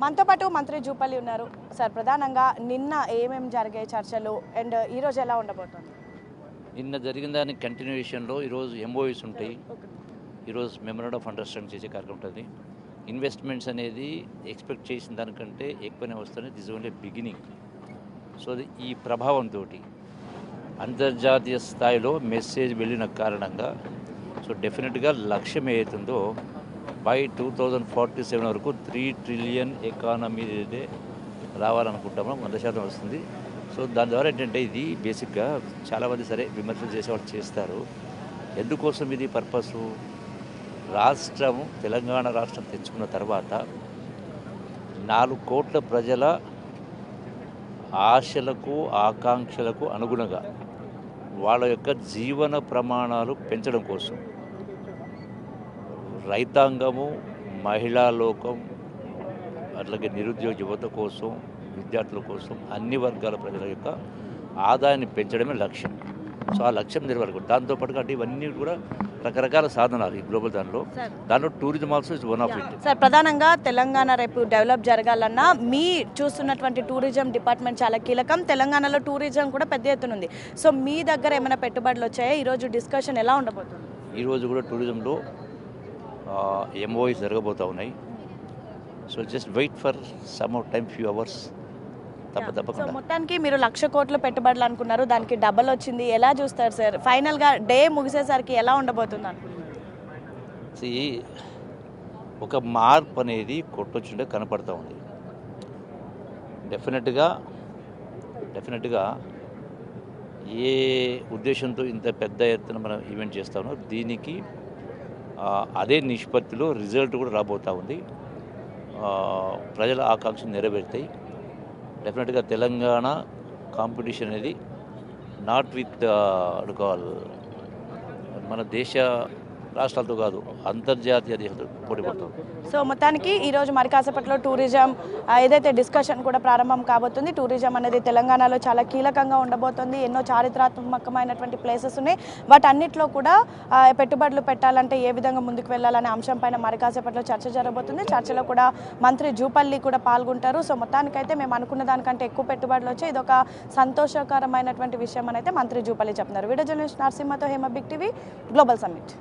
మనతో పాటు మంత్రి జూపల్లి ఉన్నారు సార్. ప్రధానంగా నిన్న ఏమేమి జరిగాయి చర్చలు అండ్ ఈ రోజు ఎలా ఉండబోతోంది? నిన్న జరిగిన దాని కంటిన్యూషన్లో ఈరోజు ఎంఓయూస్ ఉంటాయి. ఈరోజు మెమోరాండం ఆఫ్ అండర్స్టాండింగ్ చేసే కార్యక్రమం ఉంటుంది. ఇన్వెస్ట్మెంట్స్ అనేది ఎక్స్పెక్ట్ చేసిన దానికంటే ఎక్కువనే వస్తుంది. This only beginning. సో ఈ ప్రభావంతో అంతర్జాతీయ స్థాయిలో మెసేజ్ వెళ్ళిన కారణంగా సో డెఫినెట్గా లక్ష్యం ఏదైతుందో బై 2047 వరకు 3 ట్రిలియన్ ఎకానమీ ఏదైతే రావాలనుకుంటామో 100% వస్తుంది. సో దాని ద్వారా ఏంటంటే ఇది బేసిక్గా చాలామంది సరే విమర్శలు చేసేవాళ్ళు చేస్తారు. ఎందుకోసం ఇది పర్పసు? రాష్ట్రము తెలంగాణ రాష్ట్రం తెచ్చుకున్న తర్వాత 4 కోట్ల ప్రజల ఆశలకు ఆకాంక్షలకు అనుగుణంగా వాళ్ళ యొక్క జీవన ప్రమాణాలు పెంచడం కోసం రైతాంగము, మహిళా లోకం, అట్లాగే నిరుద్యోగ యువత కోసం, విద్యార్థుల కోసం అన్ని వర్గాల ప్రజల యొక్క ఆదాయాన్ని పెంచడమే లక్ష్యం. సో ఆ లక్ష్యం నెరవేరుకుంటుంది. దాంతోపాటుగా అంటే ఇవన్నీ కూడా రకరకాల సాధనాలు ఈ గ్లోబల్ దానిలో tourism also is one of it. Sir, ప్రధానంగా తెలంగాణ రేపు డెవలప్ జరగాలన్నా మీ చూస్తున్నటువంటి టూరిజం డిపార్ట్మెంట్ చాలా కీలకం. తెలంగాణలో టూరిజం కూడా పెద్ద ఎత్తున ఉంది. సో మీ దగ్గర ఏమైనా పెట్టుబడులు వచ్చాయా? ఈరోజు డిస్కషన్ ఎలా ఉండబోతుంది? ఈరోజు కూడా టూరిజంలో ఎంఓఈస్ జరగబోతూ ఉన్నాయి. So just wait for some time, few hours. తప్పకుండా మొత్తానికి మీరు 1,00,000 కోట్లు పెట్టుబడులు అనుకున్నారు, దానికి డబల్ వచ్చింది. ఎలా చూస్తారు సార్? ఫైనల్గా డే ముగిసేసరికి ఎలా ఉండబోతుంది అనుకుంటున్నారు? ఒక మార్పు అనేది కొట్టొచ్చుంటే కనపడుతూ ఉంది. డెఫినెట్గా ఏ ఉద్దేశంతో ఇంత పెద్ద ఎత్తున మనం ఈవెంట్ చేస్తామో దీనికి అదే నిష్పత్తిలో రిజల్ట్ కూడా రాబోతూ ఉంది. ప్రజల ఆకాంక్షలు నెరవేరుతాయి. డెఫినెట్గా తెలంగాణ కాంపిటీషన్ అనేది నాట్ విత్ మన దేశ రాష్ట్రాలతో కాదు, అంతర్జాతీయ దేశాలతో పోటీ పడుతుంది. సో మొత్తానికి ఈరోజు మరి కాసేపట్లో టూరిజం ఏదైతే డిస్కషన్ కూడా ప్రారంభం కాబోతుంది. టూరిజం అనేది తెలంగాణలో చాలా కీలకంగా ఉండబోతుంది. ఎన్నో చారిత్రాత్మకమైనటువంటి ప్లేసెస్ ఉన్నాయి. వాటన్నిటిలో కూడా పెట్టుబడులు పెట్టాలంటే ఏ విధంగా ముందుకు వెళ్ళాలనే అంశం పైన మరి కాసేపట్లో చర్చ జరగబోతుంది. చర్చలో కూడా మంత్రి జూపల్లి కూడా పాల్గొంటారు. సో మొత్తానికైతే మేము అనుకున్న దానికంటే ఎక్కువ పెట్టుబడులు వచ్చాయి. ఇది ఒక సంతోషకరమైనటువంటి విషయం అని అయితే మంత్రి జూపల్లి చెప్తున్నారు. వీడియో జర్నలిస్ట్ నరసింహతో Hema, big TV, global summit.